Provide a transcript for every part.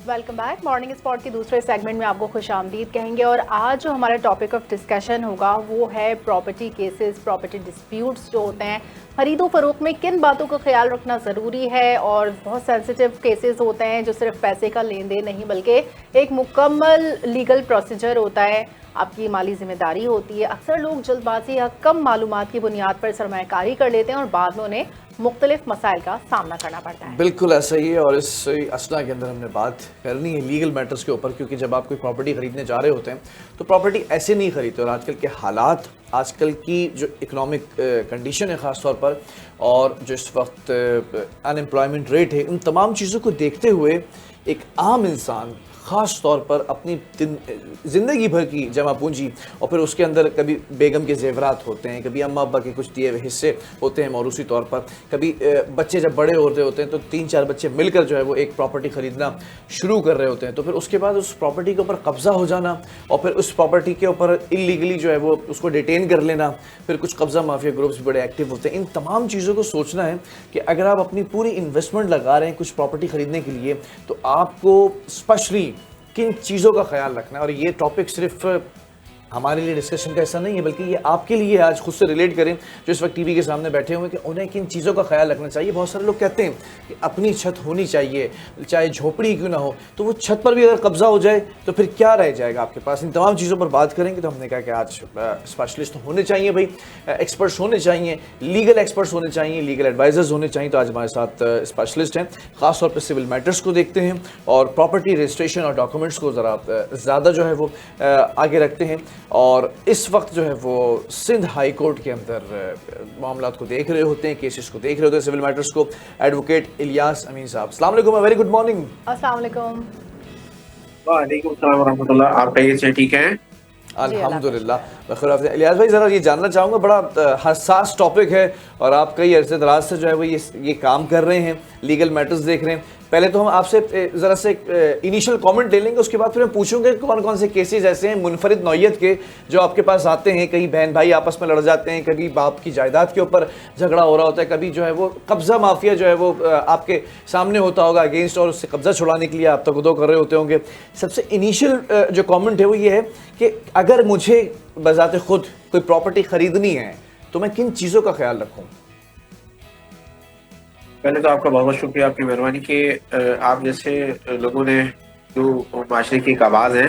Welcome back. Morning spot के दूसरे segment में आपको खुशामदीद कहेंगे और आज जो हमारा टॉपिक ऑफ डिस्कशन होगा वो है प्रॉपर्टी केसेस, प्रॉपर्टी डिस्प्यूट्स जो होते हैं, खरीदो फरोख्त में किन बातों का ख्याल रखना ज़रूरी है। और बहुत सेंसिटिव केसेस होते हैं जो सिर्फ पैसे का लेन देन नहीं बल्कि एक मुकम्मल लीगल प्रोसीजर होता है, आपकी माली जिम्मेदारी होती है। अक्सर लोग जल्दबाजी या कम मालूमात की बुनियाद पर सरमायाकारी कर लेते हैं और बाद में उन्हें मुख्तलिफ मसाइल का सामना करना पड़ता है। बिल्कुल ऐसा ही है। और इस असना के अंदर हमने बात करनी है लीगल मैटर्स के ऊपर, क्योंकि जब आप कोई प्रॉपर्टी खरीदने जा रहे होते हैं तो प्रॉपर्टी ऐसे नहीं खरीदते। और आजकल के हालात, आजकल की जो इकोनॉमिक कंडीशन है ख़ास तौर पर, और जो इस वक्त अनएम्प्लॉयमेंट रेट है, इन तमाम चीज़ों को देखते हुए एक आम इंसान ख़ास तौर पर अपनी ज़िंदगी भर की जमा पूंजी, और फिर उसके अंदर कभी बेगम के जेवरात होते हैं, कभी अम्मा अब्बा के कुछ दिए हुए हिस्से होते हैं मौरूसी तौर पर, कभी बच्चे जब बड़े होते हैं तो 3-4 बच्चे मिलकर जो है वो एक प्रॉपर्टी ख़रीदना शुरू कर रहे होते हैं। तो फिर उसके बाद उस प्रॉपर्टी के ऊपर कब्ज़ा हो जाना और फिर उस प्रॉपर्टी के ऊपर इलीगली जो है वो उसको डिटेन कर लेना, फिर कुछ कब्ज़ा माफिया ग्रुप्स बड़े एक्टिव होते हैं। इन तमाम चीज़ों को सोचना है कि अगर आप अपनी पूरी इन्वेस्टमेंट लगा रहे हैं कुछ प्रॉपर्टी ख़रीदने के लिए, तो आपको स्पेशली किन चीज़ों का ख्याल रखना है। और ये टॉपिक सिर्फ हमारे लिए डिस्कशन का ऐसा नहीं है, बल्कि ये आपके लिए आज खुद से रिलेट करें जो इस वक्त टीवी के सामने बैठे हुए हैं कि उन्हें किन चीज़ों का ख्याल रखना चाहिए। बहुत सारे लोग कहते हैं कि अपनी छत होनी चाहिए, चाहे झोपड़ी क्यों ना हो, तो वो छत पर भी अगर कब्जा हो जाए तो फिर क्या रह जाएगा आपके पास। इन तमाम चीज़ों पर बात करेंगे। तो हमने कहा कि आज स्पेशलिस्ट होने चाहिए भाई, एक्सपर्ट्स होने चाहिए, लीगल एक्सपर्ट्स होने चाहिए, लीगल एडवाइजर्स होने चाहिए। तो आज हमारे साथ स्पेशलिस्ट हैं, ख़ासतौर पर सिविल मैटर्स को देखते हैं और प्रॉपर्टी रजिस्ट्रेशन और डॉक्यूमेंट्स को ज़रा ज़्यादा जो है वो आगे रखते हैं। और इस वक्त जो है वो सिंध हाई कोर्ट के अंदर मामला को देख रहे होते हैं, केसेस को देख रहे होते हैं, सिविल मैटर्स को। एडवोकेट इलियास अमीन साहब, अस्सलाम वालेकुम, वेरी गुड मॉर्निंग। अस्सलाम वालेकुम। वालेकुम सलाम वरहमतुल्लाह। आप कहिए से ठीक हैं? अल्हम्दुलिल्लाह बखैर। इलियास भाई, ज़रा ये जानना चाहूँगा, बड़ा हसास टॉपिक है और आप कई अरसे दराज से जो है वो ये काम कर रहे हैं, लीगल मैटर्स देख रहे हैं। पहले तो हम आपसे ज़रा से इनिशियल कमेंट ले लेंगे, उसके बाद फिर हम पूछूंगे कौन कौन से केसेस ऐसे हैं मुनफरिद नौयत के जो आपके पास आते हैं। कहीं बहन भाई आपस में लड़ जाते हैं, कभी बाप की जायदाद के ऊपर झगड़ा हो रहा होता है, कभी जो है वो कब्ज़ा माफिया जो है वो आपके सामने होता होगा अगेंस्ट, और उससे कब्ज़ा छुड़ाने के लिए आप तकदो कर रहे होते होंगे। सबसे इनिशियल जो कॉमेंट है वो ये है कि अगर मुझे बज़ाते खुद कोई प्रॉपर्टी ख़रीदनी है तो मैं किन चीज़ों का ख्याल रखूँ? पहले तो आपका बहुत बहुत शुक्रिया, आपकी मेहरबानी कि आप जैसे लोगों ने, जो माशरे की एक आवाज़ है,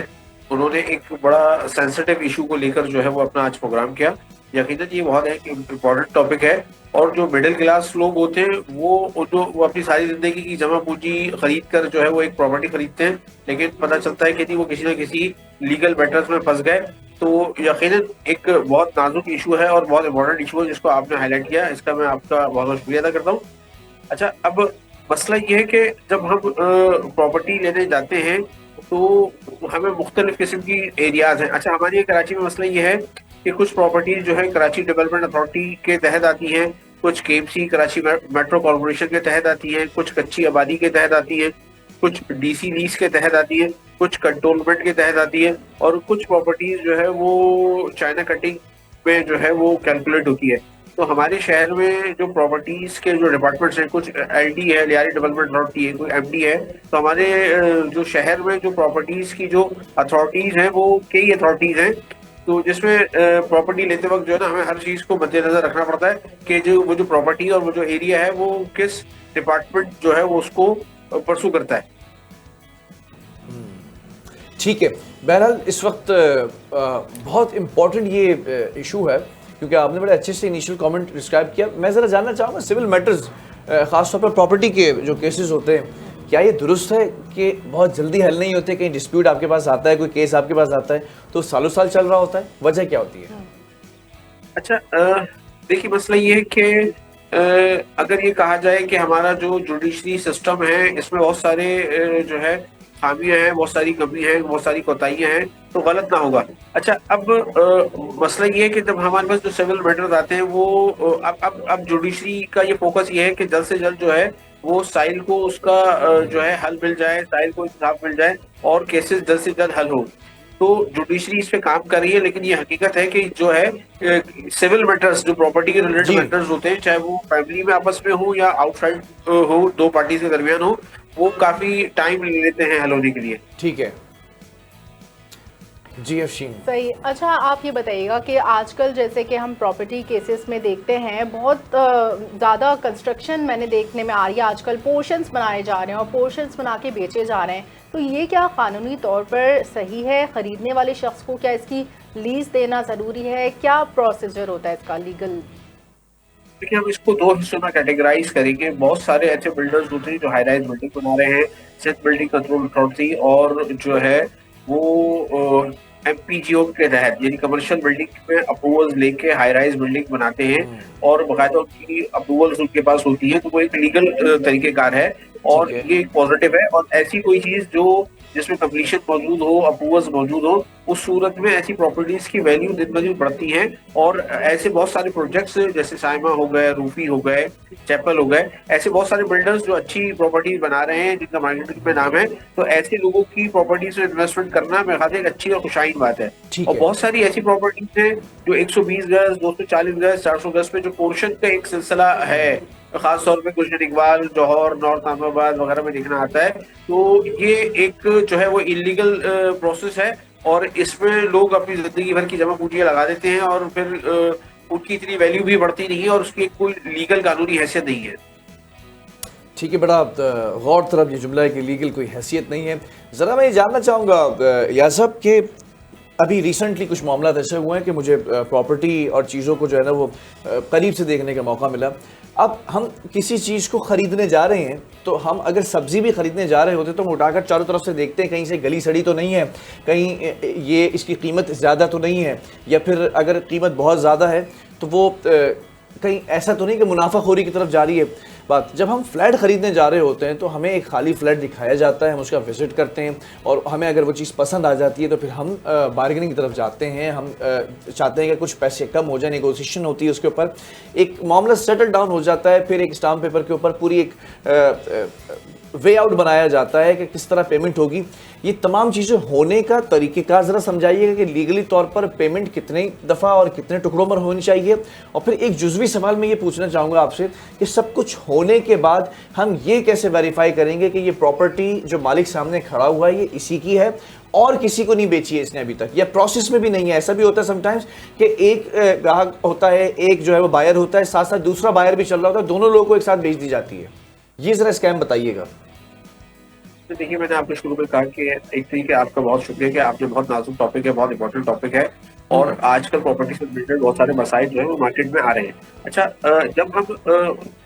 उन्होंने एक बड़ा सेंसिटिव इशू को लेकर जो है वो अपना आज प्रोग्राम किया। यकीनन ये बहुत है कि इम्पोर्टेंट टॉपिक है। और जो मिडिल क्लास लोग होते हैं वो अपनी सारी जिंदगी की जमा पूंजी खरीद कर जो है वो एक प्रॉपर्टी खरीदते हैं, लेकिन पता चलता है कि वो किसी न किसी लीगल मैटर्स में फंस गए। तो यकीनन एक बहुत नाजुक इशू है और बहुत इंपॉर्टेंट इशू है जिसको आपने हाईलाइट किया, इसका मैं आपका बहुत बहुत शुक्रिया अदा करता हूँ। अच्छा, अब मसला ये है कि जब हम प्रॉपर्टी लेने जाते हैं तो हमें मुख्तलिफ किस्म की एरियाज हैं। अच्छा, हमारे कराची में मसला ये है कि कुछ प्रॉपर्टीज जो है कराची डेवलपमेंट अथॉरिटी के तहत आती हैं, कुछ केएमसी कराची मेट्रो कॉरपोरेशन के तहत आती हैं, कुछ कच्ची आबादी के तहत आती हैं, कुछ डीसी लीज के तहत आती है, कुछ कंटोनमेंट के तहत आती है, और कुछ प्रॉपर्टीज जो है वो चाइना कटिंग में जो है वो कैलकुलेट होती है। तो हमारे शहर में जो प्रॉपर्टीज के जो डिपार्टमेंट्स हैं, कुछ एलडी है, लियारी डेवलपमेंट अथॉरिटी है, कोई एमडी है। तो हमारे जो शहर में जो प्रॉपर्टीज की जो अथॉरिटीज हैं वो कई अथॉरिटीज हैं, तो जिसमें प्रॉपर्टी लेते वक्त जो है ना हमें हर चीज को मद्देनजर रखना पड़ता है कि जो प्रॉपर्टी और वो जो एरिया है वो किस डिपार्टमेंट जो है वो उसको परसू करता है। ठीक है। बहरहाल इस वक्त बहुत इम्पॉर्टेंट ये इशू है, क्योंकि आपने बड़े अच्छे से इनिशियल कमेंट डिस्क्राइब किया। मैं ज़रा जानना चाहूँगा, सिविल मैटर्स ख़ासतौर पर प्रॉपर्टी के जो केसेस होते हैं, क्या ये दुरुस्त है कि बहुत जल्दी हल नहीं होते? कहीं डिस्प्यूट आपके पास आता है, कोई केस आपके पास आता है तो सालों साल चल रहा होता है, वजह क्या होती है? अच्छा, देखिए मसला ये है कि अगर ये कहा जाए कि हमारा जो जुडिशरी सिस्टम है इसमें बहुत सारे जो है खामियां हैं, बहुत सारी कमियां हैं, बहुत सारी कोताहियां हैं, तो गलत ना होगा। अच्छा, अब मसला ये है कि जब हमारे पास जो सिविल मैटर्स आते हैं वो अब जुडिशरी का ये फोकस ये है कि जल्द से जल्द जो है वो साइल को उसका जो है हल मिल जाए, साइल को इंसाफ मिल जाए और केसेस जल्द से जल्द हल हो। तो जुडिशरी इस पे काम कर रही है, लेकिन ये हकीकत है कि जो है सिविल मैटर्स, जो प्रॉपर्टी के रिलेटेड मैटर्स होते हैं, चाहे वो फैमिली में आपस में हो या आउटसाइड हो, दो पार्टीज के दरमियान हो, वो काफी टाइम ले लेते हैं हल होने के लिए। ठीक है जी अफशीन। सही। अच्छा, आप ये बताइएगा कि आजकल जैसे कि हम प्रॉपर्टी केसेस में देखते हैं बहुत ज़्यादा कंस्ट्रक्शन मैंने देखने में आ रही है आजकल, पोर्शंस बनाए जा रहे हैं और पोर्शंस बना के बेचे जा रहे हैं, तो ये क्या कानूनी तौर पर सही है? ख़रीदने वाले शख्स को क्या इसकी लीज देना ज़रूरी है? क्या प्रोसीजर होता है इसका लीगल? देखिए, हम इसको दो हिस्सों में कैटेगराइज करेंगे। बहुत सारे ऐसे बिल्डर्स होते हैं जो हाई राइज बिल्डिंग बना रहे हैं, सिर्फ बिल्डिंग कंट्रोल अथॉरिटी और जो है वो एमपीजीओ के तहत यानी कमर्शियल बिल्डिंग में अप्रूवल्स लेके हाई राइज बिल्डिंग बनाते हैं और बाकायदा उनकी अप्रूवल्स उनके पास होती है, तो वो एक लीगल तरीकेकार है और ठीक है। ये एक पॉजिटिव है। और ऐसी कोई चीज जो जिसमें कंप्लीशन मौजूद हो, अप्रूवल्स मौजूद हो, उस सूरत में ऐसी प्रॉपर्टीज की वैल्यू दिन ब दिन बढ़ती है। और ऐसे बहुत सारे प्रोजेक्ट्स जैसे साइमा हो गए, रूफी हो गए, चैपल हो गए, ऐसे बहुत सारे बिल्डर्स जो अच्छी प्रॉपर्टीज बना रहे हैं जिनका मार्केटिंग में नाम है, तो ऐसे लोगों की प्रॉपर्टीज में इन्वेस्टमेंट करना मेरे ख्याल से एक अच्छी और खुशाइन बात है। ठीक और है। बहुत सारी ऐसी प्रॉपर्टीज हैं जो 120 गज, 240 गज, 400 गज पे जो पोर्शन का एक सिलसिला है, खास तौर पे गुलशन इकबाल, जौहर, नॉर्थ आमाबाद वगैरह में देखना आता है, तो ये एक जो है वो इलीगल प्रोसेस है और इसमें लोग अपनी जिंदगी भर की जमा पूंजी लगा देते हैं और फिर उनकी इतनी वैल्यू भी बढ़ती नहीं है और उसकी कोई लीगल कानूनी हैसियत नहीं है। ठीक है, बड़ा गौर तरफ ये जुमला है कि लीगल कोई हैसियत नहीं है। ज़रा मैं ये जानना चाहूँगा या साहब कि अभी रिसेंटली कुछ मामला ऐसे हुए हैं कि मुझे प्रॉपर्टी और चीज़ों को जो है ना वो करीब से देखने का मौका मिला। अब हम किसी चीज़ को ख़रीदने जा रहे हैं तो हम अगर सब्ज़ी भी ख़रीदने जा रहे होते तो हम उठाकर चारों तरफ से देखते हैं कहीं से गली सड़ी तो नहीं है, कहीं ये इसकी कीमत ज़्यादा तो नहीं है, या फिर अगर कीमत बहुत ज़्यादा है तो वो कहीं ऐसा तो नहीं कि मुनाफाखोरी की तरफ जा रही है बात। जब हम फ्लैट ख़रीदने जा रहे होते हैं तो हमें एक खाली फ्लैट दिखाया जाता है, हम उसका विज़िट करते हैं और हमें अगर वो चीज़ पसंद आ जाती है तो फिर हम बार्गेनिंग की तरफ जाते हैं। हम चाहते हैं कि कुछ पैसे कम हो जाए, नेगोशिएशन होती है उसके ऊपर, एक मामला सेटल डाउन हो जाता है, फिर एक स्टाम्प पेपर के ऊपर पूरी एक वे आउट बनाया जाता है कि किस तरह पेमेंट होगी। ये तमाम चीज़ें होने का तरीक़ेकार ज़रा समझाइएगा कि लीगली तौर पर पेमेंट कितने दफ़ा और कितने टुकड़ों पर होनी चाहिए। और फिर एक जुज़वी सवाल मैं ये पूछना चाहूँगा आपसे कि सब कुछ होने के बाद हम ये कैसे वेरीफाई करेंगे कि ये प्रॉपर्टी जो मालिक सामने खड़ा हुआ है ये इसी की है और किसी को नहीं बेची है इसने अभी तक, या प्रोसेस में भी नहीं है? ऐसा भी होता है समटाइम्स कि एक ग्राहक होता है, एक जो है वो बायर होता है, साथ साथ दूसरा बायर भी चल रहा होता है, दोनों लोगों को एक साथ बेच दी जाती है। ये ज़रा स्कैम बताइएगा। तो देखिए, मैंने आपको शुरू में कहा कि एक तरीके आपका बहुत शुक्रिया कि आपने बहुत नाजुक टॉपिक है, बहुत इंपॉर्टेंट टॉपिक है और आजकल प्रॉपर्टी से रिलेटेड बहुत सारे मसाइल जो है वो मार्केट में आ रहे हैं। अच्छा, जब हम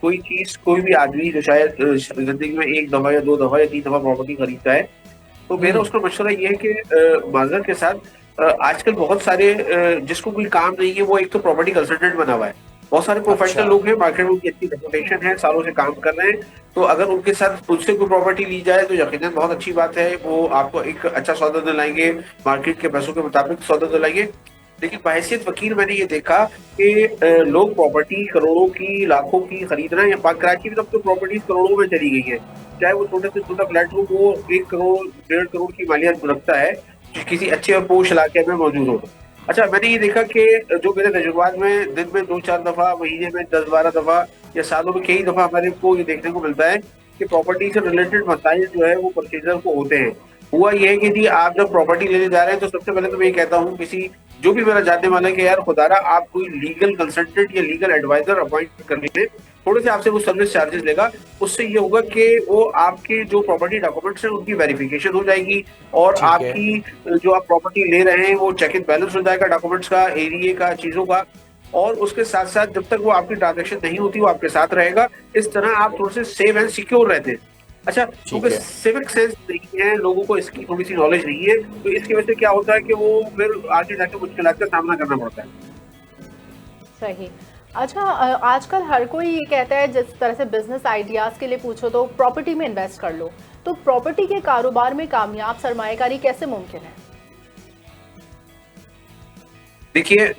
कोई चीज, कोई भी आदमी जो शायद जिंदगी में एक दफा या दो दफा या तीन दफा प्रॉपर्टी खरीदता है, तो मेरा उसका मशवरा ये है कि माजरत के साथ आजकल बहुत सारे जिसको कोई काम नहीं है वो एक तो प्रॉपर्टी कंसल्टेंट बना हुआ है। बहुत सारे प्रोफेशनल लोग हैं, मार्केट में उनकी अच्छी रेपुटेशन है, सालों से काम कर रहे हैं, तो अगर उनके साथ उनसे कोई प्रॉपर्टी ली जाए तो यकीनन बहुत अच्छी बात है, वो आपको एक अच्छा सौदा दिलाएंगे, मार्केट के पैसों के मुताबिक सौदा दिलाएंगे। लेकिन बहैसियत वकील मैंने ये देखा कि लोग प्रॉपर्टी करोड़ों की, लाखों की खरीद रहे हैं। कराची में तब तो प्रॉपर्टी करोड़ों में चली गई है, चाहे वो छोटे से छोटा फ्लैट हो, वो 1 करोड़ 1.5 करोड़ की मालियत रखता है जो किसी अच्छे और पोश इलाके में मौजूद हो। अच्छा, मैंने ये देखा कि जो मेरे तजुर्बात में दिन में 2-4 दफा, महीने में 10-12 दफा या सालों में कई दफा हमारे को ये देखने को मिलता है कि प्रॉपर्टी से रिलेटेड मसाइल जो है वो परचेजर को होते हैं। हुआ ये है कि जी आप जब प्रॉपर्टी लेने जा रहे हैं तो सबसे पहले तो मैं ये कहता हूँ किसी जो भी मेरा जानने वाला है कि यार खुदारा आप कोई लीगल कंसल्टेंट या लीगल एडवाइजर अपॉइंट कर लीजिए, थोड़े से आपसे वो सर्विस चार्जेस लेगा। उससे ये होगा कि वो आपके जो प्रॉपर्टी डॉक्यूमेंट्स हैं उनकी वेरिफिकेशन हो जाएगी और आपकी जो आप प्रॉपर्टी ले रहे हैं वो चेक एंड बैलेंस हो जाएगा डॉक्यूमेंट्स का, एरिया का, चीजों का। और उसके साथ साथ जब तक वो आपकी ट्रांजेक्शन नहीं होती वो आपके साथ रहेगा। इस तरह आप थोड़े से सेफ एंड सिक्योर रहते हैं। अच्छा, क्योंकि सिविक सेंस नहीं है लोगों को, इसकी थोड़ी सी नॉलेज नहीं है, तो इसकी वजह से क्या होता है कि वो फिर आगे जाके मुश्किलात का सामना करना पड़ता है। सही। अच्छा, आजकल हर कोई ये कहता है, जिस तरह से बिजनेस आइडियाज के लिए पूछो तो प्रॉपर्टी में इन्वेस्ट कर लो, तो प्रॉपर्टी के कारोबार में कामयाब सरमायाकारी कैसे मुमकिन है? देखिए,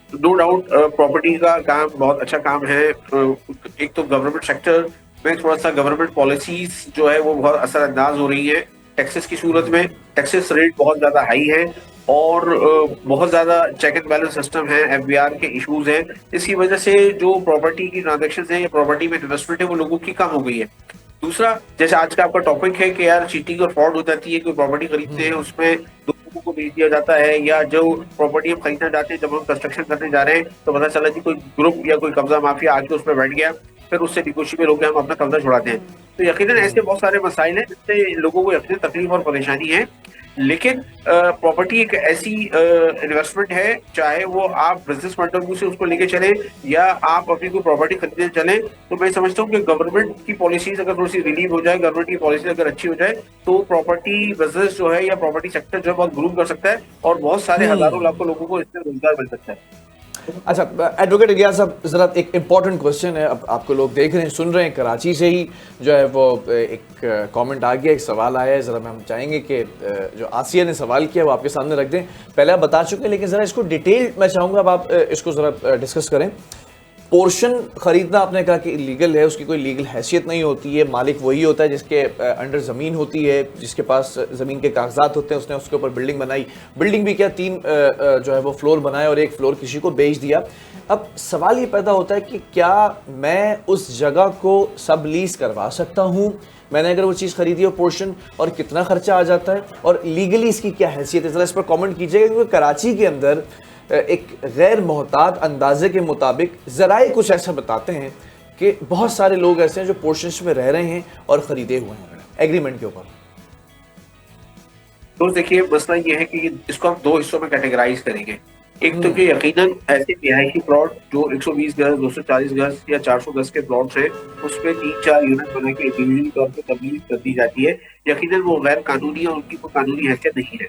नो डाउट प्रॉपर्टी का काम बहुत अच्छा काम है। एक तो गवर्नमेंट सेक्टर में थोड़ा सा गवर्नमेंट पॉलिसीज जो है वो बहुत असरअंदाज हो रही है। टैक्सेस की सूरत में टैक्सेस रेट बहुत ज्यादा हाई है और बहुत ज्यादा चेक एंड बैलेंस सिस्टम है, एफबीआर के इश्यूज हैं। इसकी वजह से जो प्रॉपर्टी की ट्रांजैक्शंस हैं या प्रॉपर्टी में इन्वेस्टमेंट है वो लोगों की कम हो गई है। दूसरा, जैसे आज का आपका टॉपिक है कि यार चीटिंग और फ्रॉड हो जाती है, कोई प्रॉपर्टी खरीदते हैं उसमें दो लोगों को बेच दिया जाता है, या जो प्रॉपर्टी हम खरीदना चाहते हैं जब हम कंस्ट्रक्शन करने जा रहे हैं तो पता चला कि कोई ग्रुप या कोई कब्जा माफिया आके उसमें बैठ गया, फिर उससे निगोशिएबल होकर हम अपना कब्जा छुड़ाते हैं। तो यकीनन ऐसे बहुत सारे मसाइल हैं जिससे लोगों को यकीनन तकलीफ और परेशानी है। लेकिन प्रॉपर्टी एक ऐसी इन्वेस्टमेंट है, चाहे वो आप बिजनेस पॉइंट ऑफ व्यू से उसको लेके चले या आप अपनी कोई प्रॉपर्टी खरीदने चले, तो मैं समझता हूँ कि गवर्नमेंट की पॉलिसीज अगर थोड़ी सी रिलीव हो जाए, गवर्नमेंट की पॉलिसी अगर अच्छी हो जाए, तो प्रॉपर्टी बिजनेस जो है या प्रॉपर्टी सेक्टर जो है बहुत ग्रूम कर सकता है और बहुत सारे हजारों लाखों लोगों को इससे रोजगार मिल सकता है। अच्छा, एडवोकेट इलियास साहब, ज़रा एक इम्पॉर्टेंट क्वेश्चन है। अब आपको लोग देख रहे हैं, सुन रहे हैं, कराची से ही जो है वो एक कमेंट आ गया, एक सवाल आया है। ज़रा मैं हम चाहेंगे कि जो आसिया ने सवाल किया वो आपके सामने रख दें। पहले आप बता चुके हैं, लेकिन ज़रा इसको डिटेल मैं चाहूँगा अब आप इसको ज़रा डिस्कस करें। पोर्शन खरीदना आपने कहा कि इलीगल है, उसकी कोई लीगल हैसियत नहीं होती है, मालिक वही होता है जिसके अंडर ज़मीन होती है, जिसके पास ज़मीन के कागजात होते हैं, उसने उसके ऊपर बिल्डिंग बनाई, बिल्डिंग भी क्या 3 जो है वो फ्लोर बनाए और 1 फ्लोर किसी को बेच दिया। अब सवाल ये पैदा होता है कि क्या मैं उस जगह को सब लीज करवा सकता हूँ, मैंने अगर वो चीज़ खरीदी हो पोर्शन, और कितना खर्चा आ जाता है और लीगली इसकी क्या हैसियत है। ज़रा इस पर कॉमेंट कीजिएगा, क्योंकि कराची के अंदर एक गैर मोहतात अंदाजे के मुताबिक ज़राए कुछ ऐसा बताते हैं कि बहुत सारे लोग ऐसे हैं जो पोर्शंस में रह रहे हैं और ख़रीदे हुए हैं एग्रीमेंट के ऊपर। तो देखिए, मसला ये है कि इसको हम 2 हिस्सों में कैटेगराइज करेंगे। एक तो कि यकीनन ऐसे रिहायशी प्लॉट जो 120 गज, 240 गज या 400 गज के प्लॉट्स हैं, उसमें 3-4 यूनिट बना के इंडिविजुअल तौर पर तब्दील कर दी जाती है। यकीनन वो गैर कानूनी और उनकी कोई कानूनी हैसियत नहीं है।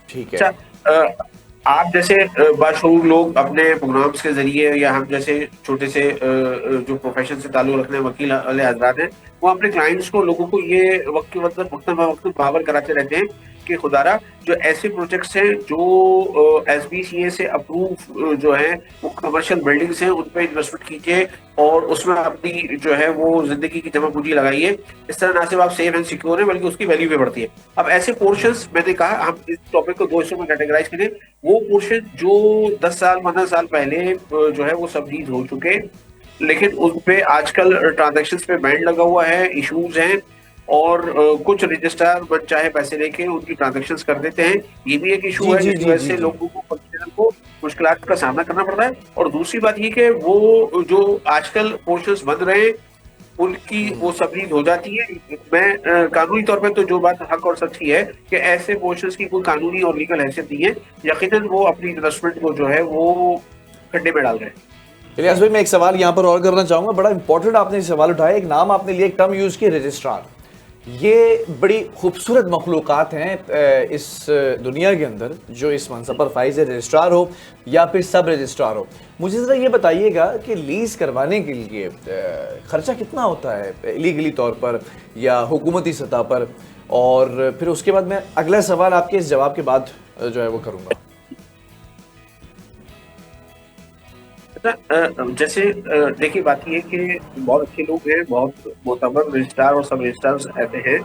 ठीक है। अच्छा, आप जैसे बाशऊर लोग अपने प्रोग्राम्स के जरिए या हम जैसे छोटे से जो प्रोफेशन से ताल्लुक रखने वकील वाले हजरात हैं, वो अपने क्लाइंट्स को, लोगों को ये वक्त के वक्त बावर कराते रहते हैं कि खुदारा जो ऐसे प्रोजेक्ट्स हैं जो SBCA से अप्रूव जो है वो कमर्शियल बिल्डिंग्स हैं, उन पर इन्वेस्टमेंट कीजिए और उसमें अपनी जो है वो जिंदगी की जमा पूंजी लगाइए। इस तरह ना सिर्फ आप सेफ एंड सिक्योर है बल्कि उसकी वैल्यू भी बढ़ती है। अब ऐसे पोर्शंस, मैंने कहा हम इस टॉपिक को 2 हिस्सों में कैटेगराइज करें। वो पोर्शन जो 10 साल 15 साल पहले जो है वो सबलीज हो चुके, लेकिन उन पे आजकल ट्रांजैक्शंस पे बैंड लगा हुआ है, इश्यूज हैं और कुछ रजिस्ट्रार मन चाहे पैसे लेके उनकी ट्रांजैक्शंस कर देते हैं। ये भी एक इशू है जिसकी वजह से लोगों को कंपनी को मुश्किलात का सामना करना पड़ता है। और दूसरी बात ये कि वो जो आजकल पोर्शंस बन रहे हैं उनकी वो सबलीज हो जाती है। मैं कानूनी तौर पे तो जो बात हक और सच ही है कि ऐसे पोर्शंस की कोई कानूनी और लीगल हैसियत नहीं है, यकीनन वो अपनी इन्वेस्टमेंट को जो है वो खड्डे में डाल रहे हैं। इलियास भाई, मैं एक सवाल यहाँ पर और करना चाहूँगा, बड़ा इंपॉर्टेंट आपने सवाल उठाया। एक नाम आपने लिया, एक टर्म यूज़ की, रजिस्ट्रार। ये बड़ी खूबसूरत मखलूक़ात हैं इस दुनिया के अंदर जो इस मनसब पर फाइज है, रजिस्ट्रार हो या फिर सब रजिस्ट्रार हो। मुझे ज़रा ये बताइएगा कि लीज़ करवाने के लिए ख़र्चा कितना होता है लीगली तौर पर या हुकूमती सतह पर, और फिर उसके बाद मैं अगला सवाल आपके इस जवाब के बाद जो है वो करूँगा। जैसे देखिए, बात ये है कि बहुत अच्छे लोग हैं, बहुत मोतबर रजिस्ट्रार और सब रजिस्ट्रार ऐसे हैं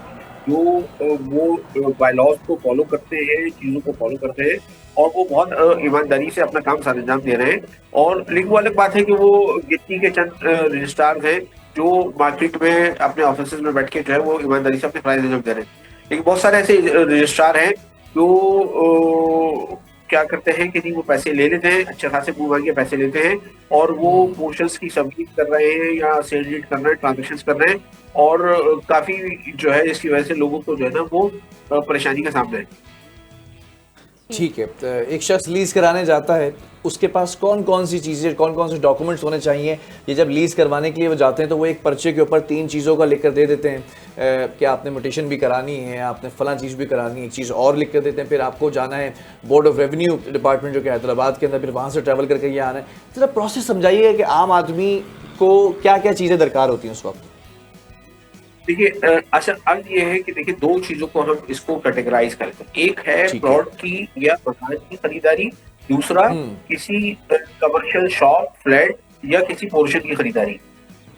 जो वो बायलॉज को फॉलो करते हैं, चीज़ों को फॉलो करते हैं और वो बहुत ईमानदारी से अपना काम सर अंजाम दे रहे हैं। और लेकिन वो अलग बात है कि वो गिनती के चंद रजिस्ट्रार हैं जो मार्केट में अपने ऑफिस में बैठ के जो है वो ईमानदारी से अपने फराइज अंजाम दे रहे हैं। लेकिन बहुत सारे ऐसे रजिस्ट्रार हैं जो क्या करते हैं कि नहीं, वो पैसे ले लेते हैं, अच्छे खासे मुंह मांगे पैसे लेते हैं और वो पोर्शंस की सबलीज कर रहे हैं या सेल डीड कर रहे हैं, ट्रांजेक्शंस कर रहे हैं और काफी जो है इसकी वजह से लोगों को जो है ना वो परेशानी का सामना है। ठीक है, तो एक शख्स लीज़ कराने जाता है, उसके पास कौन कौन सी चीज़ें, कौन कौन से डॉक्यूमेंट्स होने चाहिए? ये जब लीज़ करवाने के लिए वो जाते हैं तो वो एक पर्चे के ऊपर 3 चीज़ों का लिख कर दे देते हैं कि आपने म्यूटेशन भी करानी है, आपने फ़लाँ चीज़ भी करानी है, एक चीज़ और लिख कर देते हैं। फिर आपको जाना है बोर्ड ऑफ रेवेन्यू डिपार्टमेंट जो कि हैदराबाद के अंदर, फिर वहाँ से ट्रैवल करके ये आना है। ज़रा प्रोसेस समझाइए कि आम आदमी को क्या क्या चीज़ें दरकार होती हैं उस वक्त। देखिए, अच्छा अब ये है कि देखिए 2 चीजों को हम इसको कैटेगराइज करते हैं। एक है प्लॉट की या मकान की खरीदारी, दूसरा किसी कमर्शियल शॉप, फ्लैट या किसी पोर्शन की खरीदारी।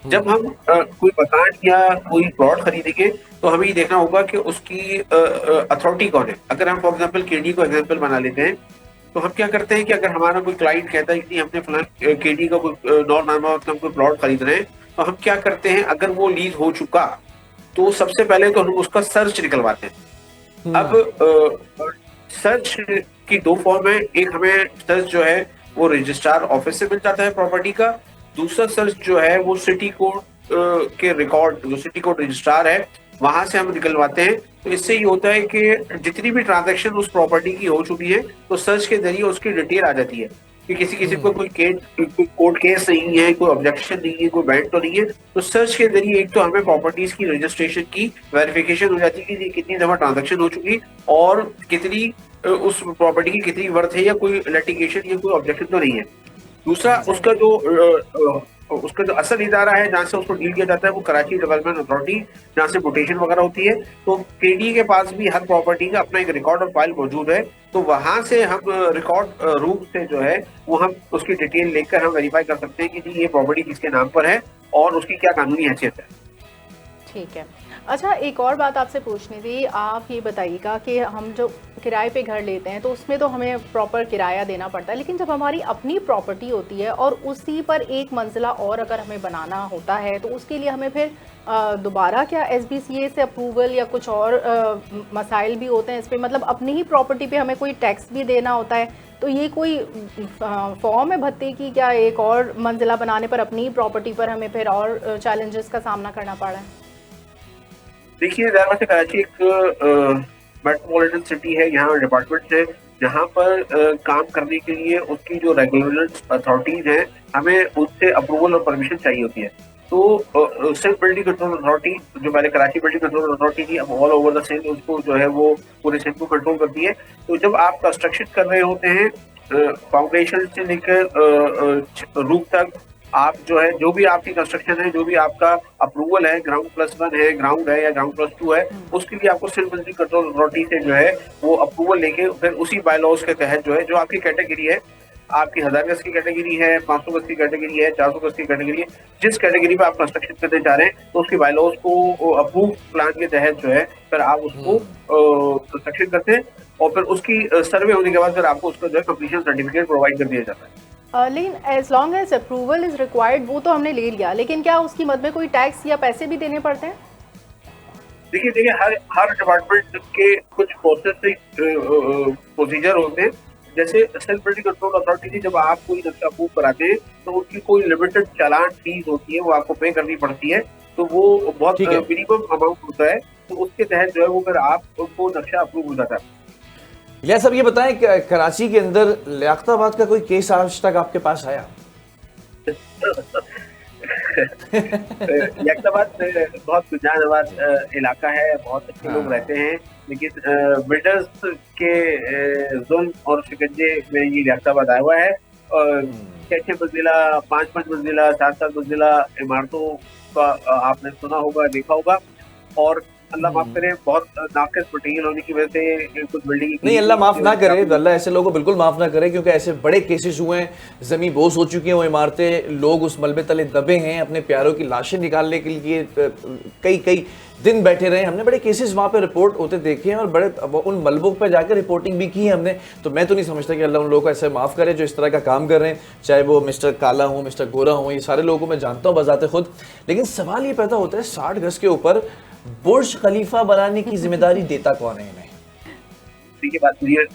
जब हम कोई मकान या कोई प्लॉट खरीदेंगे तो हमें ये देखना होगा कि उसकी अथॉरिटी कौन है। अगर हम फॉर एग्जांपल केडी को एग्जांपल बना लेते हैं तो हम क्या करते हैं कि अगर हमारा कोई क्लाइंट कहता है कि हमने फलां केडी का कोई नौरनामा हम कोई प्लॉट खरीद रहे हैं, तो हम क्या करते हैं, अगर वो लीज हो चुका तो सबसे पहले तो हम उसका सर्च निकलवाते हैं। अब सर्च की दो फॉर्म है, एक हमें सर्च जो है वो रजिस्ट्रार ऑफिस से मिल जाता है प्रॉपर्टी का, दूसरा सर्च जो है वो सिटी कोड के रिकॉर्ड, जो सिटी कोड रजिस्ट्रार है वहां से हम निकलवाते हैं। तो इससे ये होता है कि जितनी भी ट्रांजैक्शन उस प्रॉपर्टी की हो चुकी है तो सर्च के जरिए उसकी डिटेल आ जाती है कि किसी को कोई कोर्ट केस नहीं है, कोई ऑब्जेक्शन नहीं है, कोई बैंड तो नहीं है। तो सर्च के जरिए एक तो हमें प्रॉपर्टीज की रजिस्ट्रेशन की वेरिफिकेशन हो जाती है कि कितनी दफा ट्रांजैक्शन हो चुकी और कितनी उस प्रॉपर्टी की कितनी वर्थ है, या कोई लिटिगेशन या कोई ऑब्जेक्शन तो नहीं है। दूसरा उसका जो असल इदारा है जहाँ से उसको डील किया जाता है वो कराची डेवलपमेंट अथॉरिटी, जहाँ से कोटेशन वगैरह होती है। तो केडी के पास भी हर प्रॉपर्टी का अपना एक रिकॉर्ड और फाइल मौजूद है, तो वहां से हम रिकॉर्ड रूप से जो है वो हम उसकी डिटेल लेकर हम वेरीफाई कर सकते हैं कि ये प्रॉपर्टी किसके नाम पर है और उसकी क्या कानूनी हैसियत है। ठीक है। अच्छा, एक और बात आपसे पूछनी थी, आप ये बताइएगा कि हम जो किराए पे घर लेते हैं तो उसमें तो हमें प्रॉपर किराया देना पड़ता है, लेकिन जब हमारी अपनी प्रॉपर्टी होती है और उसी पर एक मंजिला और अगर हमें बनाना होता है तो उसके लिए हमें फिर दोबारा क्या SBCA से अप्रूवल या कुछ और मसाइल भी होते हैं इस पर, मतलब अपनी ही प्रॉपर्टी पे हमें कोई टैक्स भी देना होता है, तो ये कोई फॉर्म है भत्ते की क्या, एक और मंजिला बनाने पर अपनी ही प्रॉपर्टी पर हमें फिर और चैलेंजेस का सामना करना पड़ा है? देखिए, कराची एक मेट्रोपॉलिटन सिटी है, यहाँ डिपार्टमेंट है जहाँ पर काम करने के लिए उसकी जो रेगुलेटरी अथॉरिटीज हैं हमें उनसे अप्रूवल और परमिशन चाहिए होती है। तो सिर्फ बिल्डिंग कंट्रोल अथॉरिटी, जो पहले कराची बिल्डिंग कंट्रोल अथॉरिटी थी, अब ऑल ओवर द सिंध उसको जो है वो पूरे सिंध को कंट्रोल करती है। तो जब आप कंस्ट्रक्शन कर रहे होते हैं फाउंडेशन से लेकर रूफ तक, आप जो है जो भी आपकी कंस्ट्रक्शन है, जो भी आपका अप्रूवल है, ग्राउंड +1 है, ग्राउंड है या ग्राउंड +2 है, उसके लिए आपको सिर्फ बिल्डिंग कंट्रोल अथॉरिटी से जो है वो अप्रूवल लेके फिर उसी बायलॉज के तहत जो है जो आपकी कैटेगरी है, आपकी 1000 गज की कैटेगरी है, 500 गज की कैटेगरी है, 400 गज की कैटेगरी है, जिस कैटेगरी पे आप कंस्ट्रक्शन करने जा रहे हैं तो उसकी बायलॉज को अप्रूव प्लान के तहत जो है फिर आप उसको कंस्ट्रक्शन करते हैं और फिर उसकी सर्वे होने के बाद फिर आपको उसका जो है कंप्लीशन सर्टिफिकेट प्रोवाइड कर दिया जाता है। लेकिन as long as approval is required, वो तो हमने ले लिया, लेकिन क्या उसकी मद में कोई टैक्स या पैसे भी देने पड़ते हैं? देखिए हर डिपार्टमेंट के कुछ प्रोसीजर होते हैं। जैसे सेल्फ बिल्डिंग कंट्रोल अथॉरिटी की जब आप कोई नक्शा अप्रूव कराते हैं तो उनकी कोई लिमिटेड चालान फीस होती है, वो आपको पे करनी पड़ती है। तो वो बहुत मिनिमम अमाउंट होता है, तो उसके तहत जो है वो फिर आपको नक्शा अप्रूव हो जाता है। या सब ये बताएं कि कराची के अंदर लियाकताबाद का कोई केस आज तक आपके पास आया? लियाकताबाद बहुत गुंजानवाज इलाका है, बहुत अच्छे लोग रहते हैं, लेकिन बिल्डर्स के जुल्म और शिकंजे में ये लियाकताबाद आया हुआ है। और 6 मंजिला, 5 मंजिला, 7 मंजिला इमारतों का आपने सुना होगा, देखा होगा। और अल्लाह माफ करे, बहुत नाकिस मटीरियल होने की वजह से कुछ बिल्डिंग नहीं, अल्लाह माफ ना करे, अल्लाह ऐसे लोगों को बिल्कुल माफ ना करे, क्योंकि ऐसे बड़े केसेस हुए हैं, जमीन बोस हो चुकी है वो इमारतें, लोग उस मलबे तले दबे हैं, अपने प्यारों की लाशें निकालने के लिए कई दिन बैठे रहे। हमने बड़े केसेस वहाँ पे रिपोर्ट होते देखे हैं और बड़े उन मलबों पर जाकर रिपोर्टिंग भी की है हमने। तो मैं तो नहीं समझता कि अल्लाह उन लोगों को ऐसे माफ़ करे जो इस तरह का काम कर रहे हैं, चाहे वो मिस्टर काला हो, मिस्टर गोरा हो, ये सारे लोगों को मैं जानता हूँ बजाते खुद। लेकिन सवाल ये पैदा होता है, 60 गज के ऊपर बुर्ज खलीफा बनाने की जिम्मेदारी देता कौन है इन्हें? देखिए, बात ये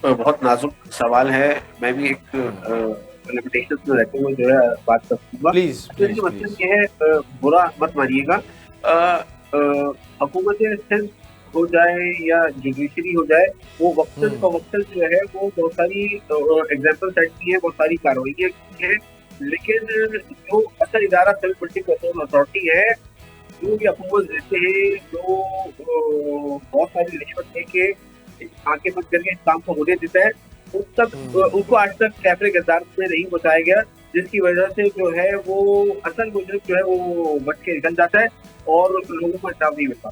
बहुत नाजुक सवाल है। मैं भी एक लिमिटेशंस में रहते हुए जो है बात करूंगा। प्लीज मतलब ये है, बुरा मत मानिएगा, हुकूमत सिंध हो जाए या जुडिशरी हो जाए, वो वक्तन फवक्तन जो है वो बहुत सारी एग्जाम्पल सेट की है, बहुत सारी कार्रवाइयाँ की है, लेकिन जो असल इदारा सेल्फ बिल्डिंग कंट्रोल अथॉरिटी है, जो भी अप्रूवल देते हैं, जो बहुत सारी रिश्वत देके आंखें बंद करके इस काम को होने देता है, उनको आज तक कैफरे गिरदार में नहीं बचाया गया, जिसकी वजह से जो है वो असल मुजरिम जो है वो बच के निकल जाता है और लोगों को इंसाफ नहीं मिलता।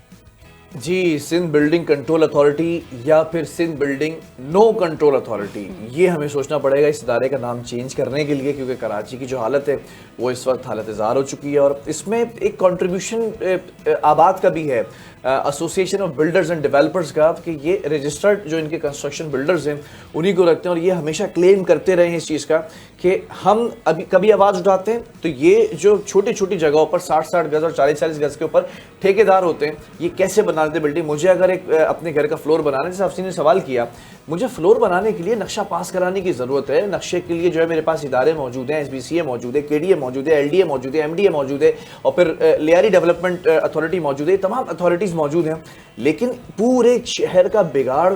जी, सिंध बिल्डिंग कंट्रोल अथॉरिटी या फिर Sindh building no control authority, ये हमें सोचना पड़ेगा इस इदारे का नाम चेंज करने के लिए, क्योंकि कराची की जो हालत है वो इस वक्त हालत ज़ार हो चुकी है और इसमें एक कंट्रीब्यूशन आबाद का भी है। Association of builders and developers का कि ये रजिस्टर्ड जो इनके कंस्ट्रक्शन बिल्डर्स हैं उन्हीं को रखते हैं, और ये हमेशा क्लेम करते रहे हैं इस चीज़ का कि हम अभी कभी आवाज़ उठाते हैं तो ये जो छोटी छोटी जगहों पर 60-60 गज और 40-40 गज के ऊपर ठेकेदार होते हैं, ये कैसे बना देते बिल्डिंग। मुझे अगर एक अपने घर का फ्लोर बनाने, जैसे आपने सवाल किया, मुझे फ्लोर बनाने के लिए नक्शा पास कराने की ज़रूरत है। नक्शे के लिए जो है मेरे पास इदारे मौजूद हैं, SBCA मौजूद है, KDA मौजूद है, LDA मौजूद है, MDA मौजूद है, और फिर लियारी डेवलपमेंट अथॉरिटी मौजूद है, तमाम अथॉरिटीज़ मौजूद हैं। लेकिन पूरे शहर का बिगाड़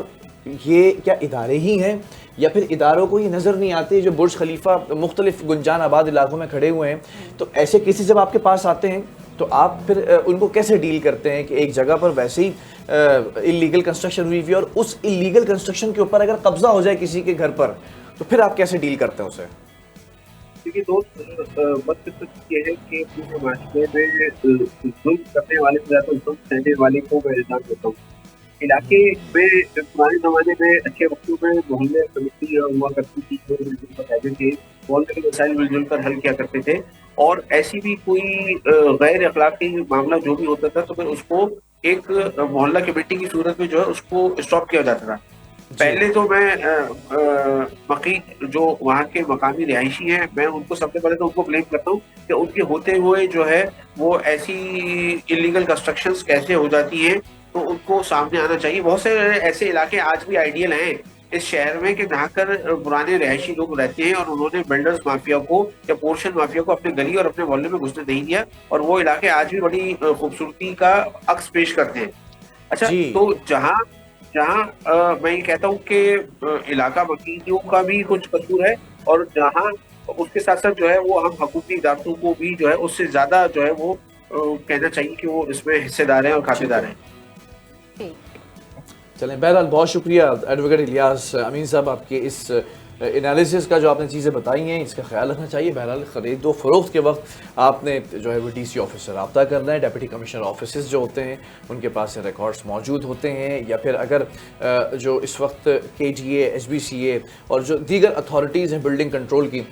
ये क्या इदारे ही हैं, या फिर इदारों को ये नज़र नहीं आते जो बुर्ज खलीफा मुख्तलिफ गुंजान आबाद इलाकों में खड़े हुए हैं। तो ऐसे केसेस जब आपके पास आते हैं तो आप फिर उनको कैसे डील करते हैं कि एक जगह पर वैसे ही इलीगल कंस्ट्रक्शन हुई हुई और उस इलीगल कंस्ट्रक्शन के ऊपर अगर कब्जा हो जाए किसी के घर पर, तो फिर आप कैसे डील करते हैं उसे? देखिए दोस्त, बदकिस्मती ये है कि पूरे माशरे में जुल्म करने वाले से ज़्यादा जुल्म सहने वाले को मैं इल्ज़ाम देता हूँ। इलाके में पुराने ज़माने में अच्छे वक्तों में मोहल्ले कमेटी हुआ करती थी जो मिलजुल कर रहते थे, मोहल्ले के मसाइल मिलजुल कर हल किया करते थे, और ऐसी भी कोई गैर अखलाकी मामला जो भी होता था तो फिर उसको एक मोहल्ला कमेटी की सूरत में जो है उसको स्टॉप किया जाता था। पहले तो मैं मकीन जो वहाँ के मकामी रिहायशी हैं, मैं उनको सबसे पहले तो उनको ब्लेम करता हूँ कि उनके होते हुए जो है वो ऐसी इलीगल कंस्ट्रक्शंस कैसे हो जाती हैं, तो उनको सामने आना चाहिए। बहुत से ऐसे इलाके आज भी आइडियल हैं इस शहर में कि जहाँ कर पुराने रिहायशी लोग रहते हैं और उन्होंने बिल्डर्स माफिया को या पोर्शन माफिया को अपने गली और अपने मोहल्ले में घुसने नहीं दिया, और वो इलाके आज भी बड़ी खूबसूरती का अक्स पेश करते हैं। अच्छा, तो जहाँ जहाँ मैं ये कहता हूँ कि इलाका वकीलों का भी कुछ कसूर है, और जहाँ उसके साथ साथ जो है वो हम हकूकी इदारों को भी जो है उससे ज्यादा जो है वो कहना चाहिए कि वो इसमें हिस्सेदार हैं और खातेदार हैं। चलें, बहरहाल बहुत शुक्रिया एडवोकेट इलियास अमीन साहब, आपके इस एनालिसिस का जो आपने चीज़ें बताई हैं इसका ख्याल रखना चाहिए। बहरहाल ख़रीद व फ़रोख्त के वक्त आपने जो है वो DC ऑफिस से रब्ता करना है। डिप्टी कमिश्नर ऑफिस जो होते हैं उनके पास रिकॉर्ड्स मौजूद होते हैं, या फिर अगर जो इस वक्त KDA, SBCA और जो दीगर अथॉरिटीज़ हैं बिल्डिंग कंट्रोल की,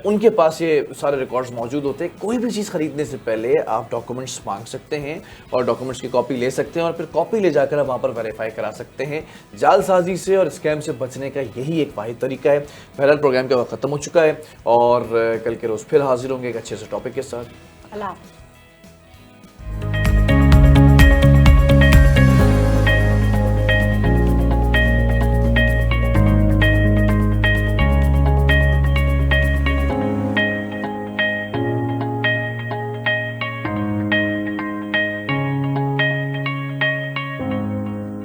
उनके पास ये सारे रिकॉर्ड्स मौजूद होते हैं। कोई भी चीज़ ख़रीदने से पहले आप डॉक्यूमेंट्स मांग सकते हैं और डॉक्यूमेंट्स की कॉपी ले सकते हैं, और फिर कॉपी ले जाकर आप वहाँ पर वेरीफाई करा सकते हैं। जालसाजी से और स्कैम से बचने का यही एक वाहिद तरीका है। बहरहाल प्रोग्राम का वक्त ख़त्म हो चुका है और कल के रोज़ फिर हाजिर होंगे एक अच्छे से टॉपिक के साथ। अल्लाह।